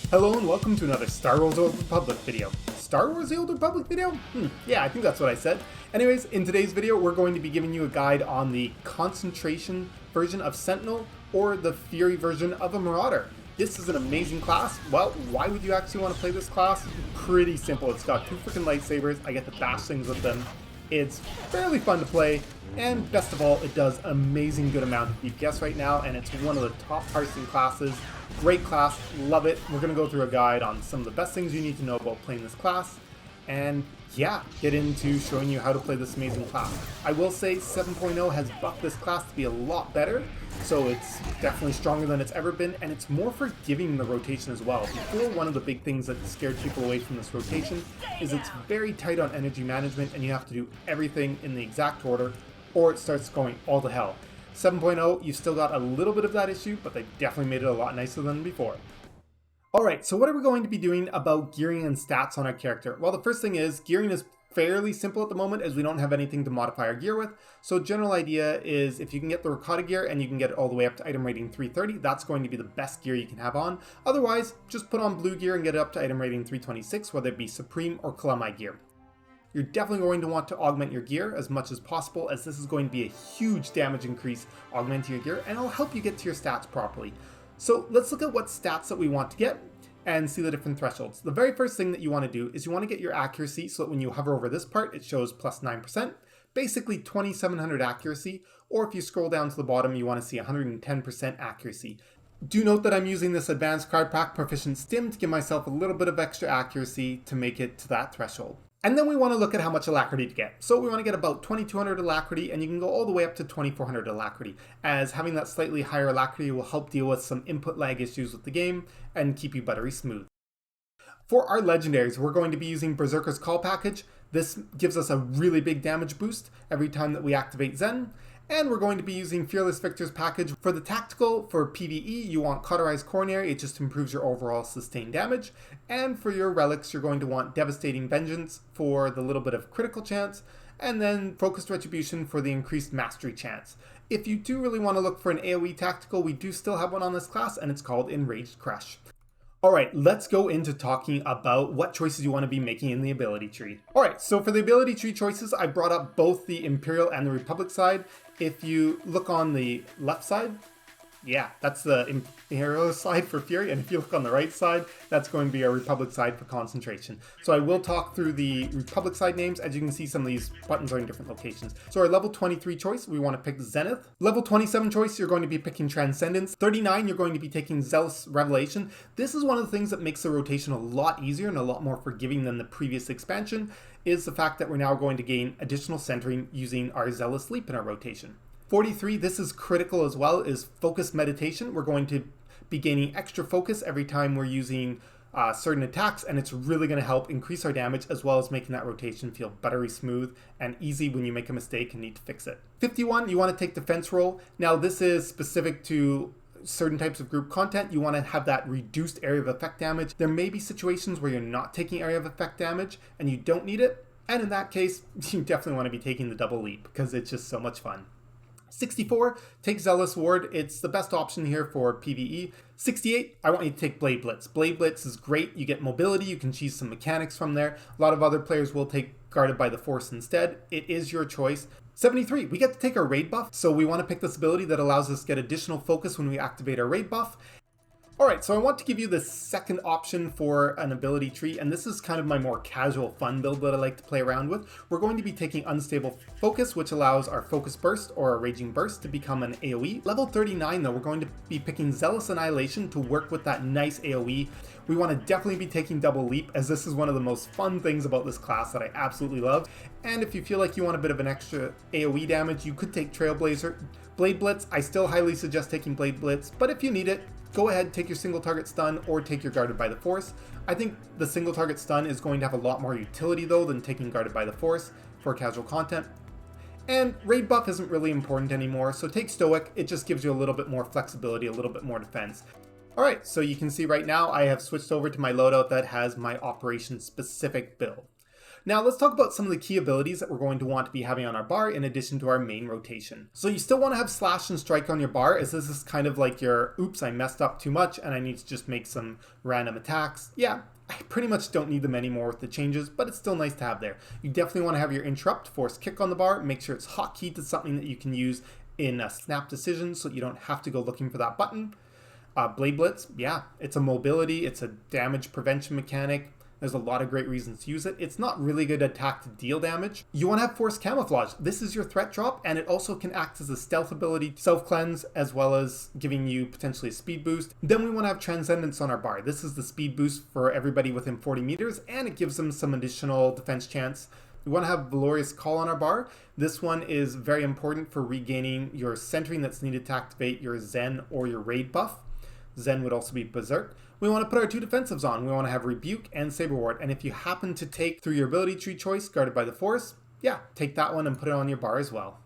Hello and welcome to another Star Wars: The Old Republic video. Star Wars: The Old Republic video? Yeah, I think that's what I said. Anyways, in today's video, we're going to be giving you a guide on the Concentration version of Sentinel or the Fury version of a Marauder. This is an amazing class. Well, why would you actually want to play this class? Pretty simple. It's got two freaking lightsabers. I get to bash things with them. It's fairly fun to play, and best of all, it does amazing good amount of DPS right now, and it's one of the top parsing classes. Great class, love it. We're going to go through a guide on some of the best things you need to know about playing this class, and yeah, get into showing you how to play this amazing class. I will say 7.0 has buffed this class to be a lot better, so it's definitely stronger than it's ever been, and it's more forgiving in the rotation as well. Before, one of the big things that scared people away from this rotation is it's very tight on energy management, and you have to do everything in the exact order, or it starts going all to hell. 7.0, you've still got a little bit of that issue, but they definitely made it a lot nicer than before. Alright, so what are we going to be doing about gearing and stats on our character? Well, the first thing is, gearing is fairly simple at the moment as we don't have anything to modify our gear with. So general idea is if you can get the Ricotta gear and you can get it all the way up to item rating 330, that's going to be the best gear you can have on. Otherwise, just put on blue gear and get it up to item rating 326, whether it be Supreme or Kalami gear. You're definitely going to want to augment your gear as much as possible, as this is going to be a huge damage increase augmenting your gear, and it'll help you get to your stats properly. So let's look at what stats that we want to get and see the different thresholds. The very first thing that you want to do is you want to get your accuracy so that when you hover over this part, it shows plus 9%, basically 2700 accuracy, or if you scroll down to the bottom, you want to see 110% accuracy. Do note that I'm using this advanced card pack proficient stim to give myself a little bit of extra accuracy to make it to that threshold. And then we want to look at how much alacrity to get. So we want to get about 2200 alacrity, and you can go all the way up to 2400 alacrity, as having that slightly higher alacrity will help deal with some input lag issues with the game and keep you buttery smooth. For our legendaries, we're going to be using Berserker's Call package. This gives us a really big damage boost every time that we activate Zen. And we're going to be using Fearless Victor's package. For the tactical, for PvE, you want Cauterized Coronary, it just improves your overall sustained damage. And for your relics, you're going to want Devastating Vengeance for the little bit of critical chance, and then Focused Retribution for the increased mastery chance. If you do really want to look for an AoE tactical, we do still have one on this class, and it's called Enraged Crush. Alright, let's go into talking about what choices you want to be making in the ability tree. Alright, so for the ability tree choices, I brought up both the Imperial and the Republic side. If you look on the left side, yeah, that's the Imperial side for Fury, and if you look on the right side, that's going to be our Republic side for Concentration. So I will talk through the Republic side names. As you can see, some of these buttons are in different locations. So our level 23 choice, we want to pick Zenith. Level 27 choice, you're going to be picking Transcendence. 39, you're going to be taking Zealous Revelation. This is one of the things that makes the rotation a lot easier and a lot more forgiving than the previous expansion, is the fact that we're now going to gain additional centering using our Zealous Leap in our rotation. 43, this is critical as well, is Focus Meditation. We're going to be gaining extra focus every time we're using certain attacks, and it's really going to help increase our damage as well as making that rotation feel buttery smooth and easy when you make a mistake and need to fix it. 51, you want to take Defense Roll. Now this is specific to certain types of group content. You want to have that reduced area of effect damage. There may be situations where you're not taking area of effect damage and you don't need it, and in that case, you definitely want to be taking the double leap because it's just so much fun. 64, take Zealous Ward. It's the best option here for PvE. 68, I want you to take Blade Blitz. Blade Blitz is great. You get mobility. You can choose some mechanics from there. A lot of other players will take Guarded by the Force instead. It is your choice. 73, we get to take our raid buff. So we want to pick this ability that allows us to get additional focus when we activate our raid buff. Alright, so I want to give you the second option for an ability tree, and this is kind of my more casual fun build that I like to play around with. We're going to be taking Unstable Focus, which allows our Focus Burst or our Raging Burst to become an AoE. Level 39 though, we're going to be picking Zealous Annihilation to work with that nice AoE. We want to definitely be taking Double Leap, as this is one of the most fun things about this class that I absolutely love. And if you feel like you want a bit of an extra AoE damage, you could take Trailblazer. Blade Blitz, I still highly suggest taking Blade Blitz, but if you need it, go ahead, take your single target stun or take your Guarded by the Force. I think the single target stun is going to have a lot more utility though than taking Guarded by the Force for casual content. And raid buff isn't really important anymore, so take Stoic. It just gives you a little bit more flexibility, a little bit more defense. Alright, so you can see right now I have switched over to my loadout that has my operation specific build. Now let's talk about some of the key abilities that we're going to want to be having on our bar in addition to our main rotation. So you still want to have slash and strike on your bar, as this is kind of like your, oops, I messed up too much and I need to just make some random attacks. Yeah, I pretty much don't need them anymore with the changes, but it's still nice to have there. You definitely want to have your interrupt, force kick on the bar, make sure it's hotkeyed to something that you can use in a snap decision so you don't have to go looking for that button. Blade Blitz, yeah, it's a mobility, it's a damage prevention mechanic. There's a lot of great reasons to use it. It's not really good attack to deal damage. You want to have Force Camouflage. This is your threat drop, and it also can act as a stealth ability, self-cleanse, as well as giving you potentially a speed boost. Then we want to have Transcendence on our bar. This is the speed boost for everybody within 40 meters, and it gives them some additional defense chance. We want to have Valorious Call on our bar. This one is very important for regaining your centering that's needed to activate your Zen or your Raid buff. Zen would also be Berserk. We want to put our 2 defensives on. We want to have Rebuke and Saber Ward. And if you happen to take through your ability tree choice, Guarded by the Force, yeah, take that one and put it on your bar as well.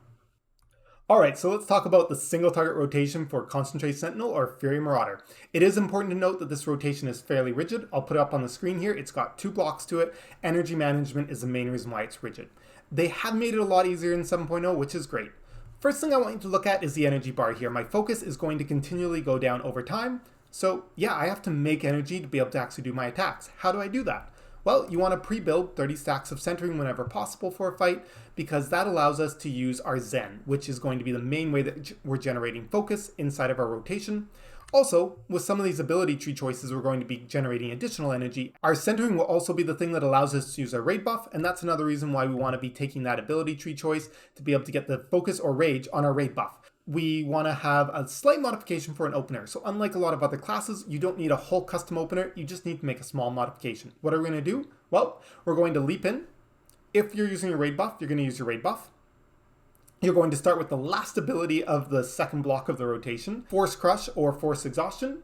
Alright, so let's talk about the single target rotation for Concentration Sentinel or Fury Marauder. It is important to note that this rotation is fairly rigid. I'll put it up on the screen here. It's got 2 blocks to it. Energy management is the main reason why it's rigid. They have made it a lot easier in 7.0, which is great. First thing I want you to look at is the energy bar here. My focus is going to continually go down over time. So yeah, I have to make energy to be able to actually do my attacks. How do I do that? Well, you want to pre-build 30 stacks of centering whenever possible for a fight, because that allows us to use our Zen, which is going to be the main way that we're generating focus inside of our rotation. Also, with some of these ability tree choices, we're going to be generating additional energy. Our centering will also be the thing that allows us to use our raid buff, and that's another reason why we want to be taking that ability tree choice to be able to get the focus or rage on our raid buff. We want to have a slight modification for an opener. So unlike a lot of other classes, you don't need a whole custom opener, you just need to make a small modification. What are we going to do? Well, we're going to leap in. If you're using a raid buff, you're going to use your raid buff. You're going to start with the last ability of the second block of the rotation, Force Crush or Force Exhaustion.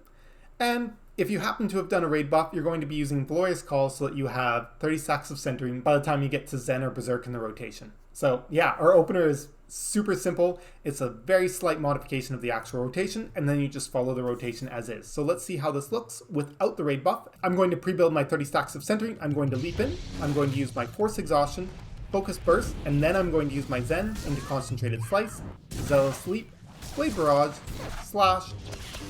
And if you happen to have done a raid buff, you're going to be using Glorious Call so that you have 30 stacks of centering by the time you get to Zen or Berserk in the rotation. So yeah, our opener is super simple. It's a very slight modification of the actual rotation, and then you just follow the rotation as is. So let's see how this looks without the raid buff. I'm going to pre-build my 30 stacks of centering. I'm going to leap in. I'm going to use my Force Exhaustion, Focus Burst, and then I'm going to use my Zen into Concentrated Slice, Zealous Leap, Blade Barrage, Slash,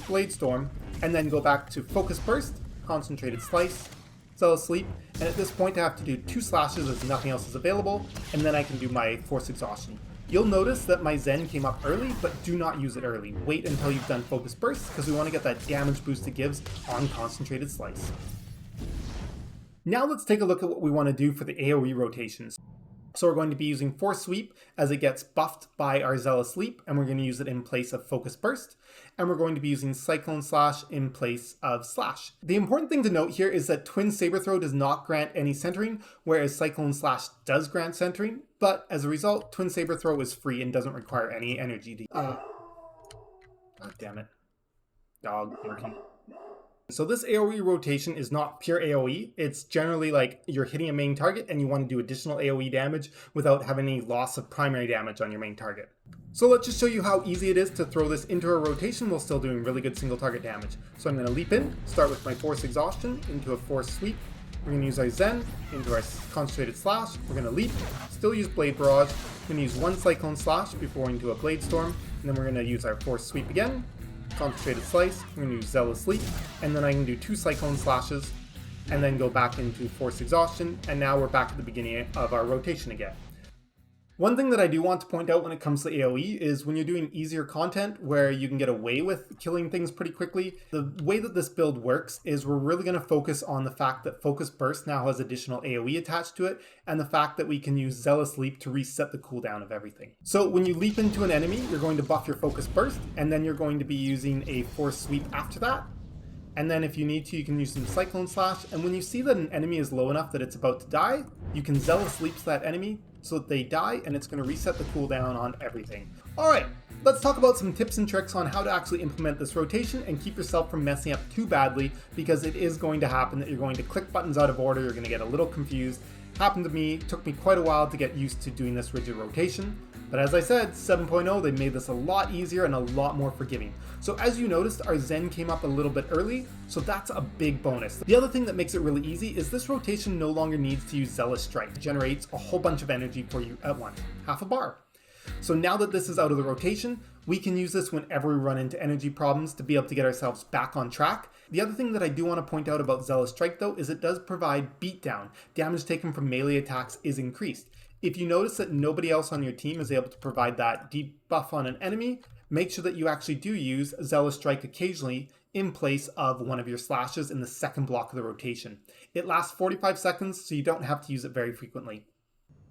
Blade Storm, and then go back to Focus Burst, Concentrated Slice, Zealous Leap, and at this point I have to do 2 slashes as nothing else is available, and then I can do my Force Exhaustion. You'll notice that my Zen came up early, but do not use it early. Wait until you've done Focus Burst, because we want to get that damage boost it gives on Concentrated Slice. Now let's take a look at what we want to do for the AoE rotations. So we're going to be using Force Sweep as it gets buffed by our Zealous Leap, and we're going to use it in place of Focus Burst. And we're going to be using Cyclone Slash in place of Slash. The important thing to note here is that Twin Saber Throw does not grant any centering, whereas Cyclone Slash does grant centering. But as a result, Twin Saber Throw is free and doesn't require any energy to... God damn it. Dog working. So this AoE rotation is not pure AoE, it's generally like you're hitting a main target and you want to do additional AoE damage without having any loss of primary damage on your main target. So let's just show you how easy it is to throw this into a rotation while still doing really good single target damage. So I'm going to leap in, start with my Force Exhaustion into a Force Sweep. We're going to use our Zen into our Concentrated Slash. We're going to leap, still use Blade Barrage. We're going to use 1 Cyclone Slash before going to a Blade Storm. And then we're going to use our Force Sweep again. Concentrated Slice, we're going to use Zealous Leap, and then I can do 2 Cyclone Slashes, and then go back into Force Exhaustion, and now we're back at the beginning of our rotation again. One thing that I do want to point out when it comes to AoE is when you're doing easier content where you can get away with killing things pretty quickly, the way that this build works is we're really going to focus on the fact that Focus Burst now has additional AoE attached to it, and the fact that we can use Zealous Leap to reset the cooldown of everything. So when you leap into an enemy, you're going to buff your Focus Burst, and then you're going to be using a Force Sweep after that. And then if you need to, you can use some Cyclone Slash, and when you see that an enemy is low enough that it's about to die, you can Zealous Leap that enemy so that they die, and it's going to reset the cooldown on everything. Alright, let's talk about some tips and tricks on how to actually implement this rotation and keep yourself from messing up too badly, because it is going to happen that you're going to click buttons out of order, you're going to get a little confused, Happened to me, took me quite a while to get used to doing this rigid rotation. But as I said, 7.0, they made this a lot easier and a lot more forgiving. So as you noticed, our Zen came up a little bit early, so that's a big bonus. The other thing that makes it really easy is this rotation no longer needs to use Zealous Strike. It generates a whole bunch of energy for you at once, half a bar. So now that this is out of the rotation, we can use this whenever we run into energy problems to be able to get ourselves back on track. The other thing that I do want to point out about Zealous Strike though is it does provide beatdown. Damage taken from melee attacks is increased. If you notice that nobody else on your team is able to provide that debuff on an enemy, make sure that you actually do use Zealous Strike occasionally in place of one of your slashes in the second block of the rotation. It lasts 45 seconds, so you don't have to use it very frequently.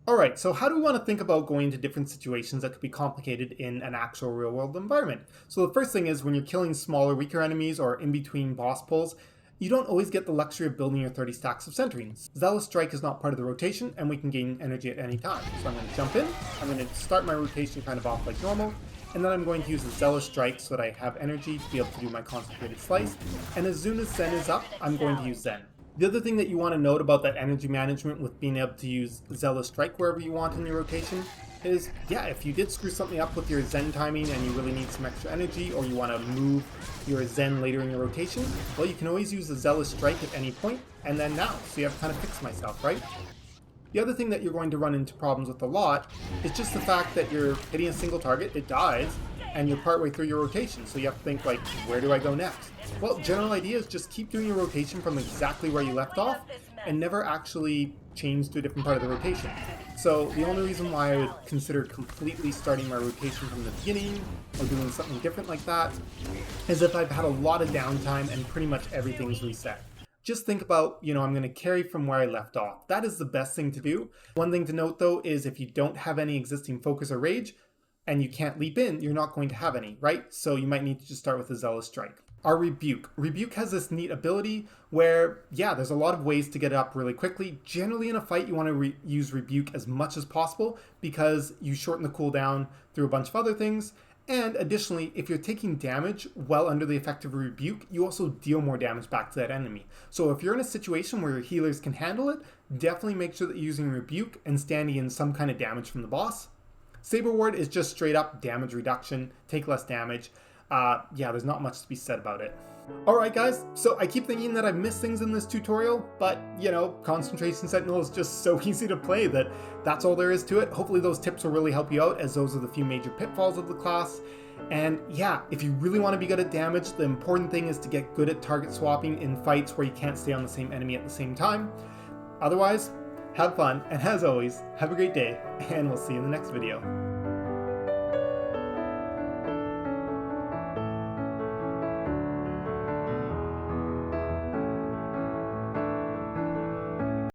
Alright, so how do we want to think about going into different situations that could be complicated in an actual real-world environment? So the first thing is when you're killing smaller, weaker enemies or in between boss pulls, you don't always get the luxury of building your 30 stacks of centering. Zealous Strike is not part of the rotation, and we can gain energy at any time. So I'm going to jump in, I'm going to start my rotation kind of off like normal, and then I'm going to use the Zealous Strike so that I have energy to be able to do my concentrated slice, and as soon as Zen is up, I'm going to use Zen. The other thing that you want to note about that energy management with being able to use Zealous Strike wherever you want in your rotation is, yeah, if you did screw something up with your Zen timing and you really need some extra energy, or you want to move your Zen later in your rotation, well, you can always use the Zealous Strike at any point, and then now, so you have to kind of fix myself, right? The other thing that you're going to run into problems with a lot is just the fact that you're hitting a single target, it dies, and you're partway through your rotation, so you have to think like, where do I go next? Well, general idea is just keep doing your rotation from exactly where you left off, and never actually change to a different part of the rotation. So the only reason why I would consider completely starting my rotation from the beginning, or doing something different like that, is if I've had a lot of downtime and pretty much everything's reset. Just think about, I'm going to carry from where I left off. That is the best thing to do. One thing to note though is if you don't have any existing focus or rage, and you can't leap in, you're not going to have any, right? So you might need to just start with a Zealous Strike. Our Rebuke. Rebuke has this neat ability where, yeah, there's a lot of ways to get it up really quickly. Generally in a fight, you want to use Rebuke as much as possible because you shorten the cooldown through a bunch of other things. And additionally, if you're taking damage well under the effect of a Rebuke, you also deal more damage back to that enemy. So if you're in a situation where your healers can handle it, definitely make sure that you're using Rebuke and standing in some kind of damage from the boss. Saber Ward is just straight up damage reduction, take less damage. Yeah, there's not much to be said about it. Alright guys, so I keep thinking that I've missed things in this tutorial, but Concentration Sentinel is just so easy to play that that's all there is to it. Hopefully those tips will really help you out, as those are the few major pitfalls of the class. And yeah, if you really want to be good at damage, the important thing is to get good at target swapping in fights where you can't stay on the same enemy at the same time. Otherwise, have fun, and as always, have a great day, and we'll see you in the next video.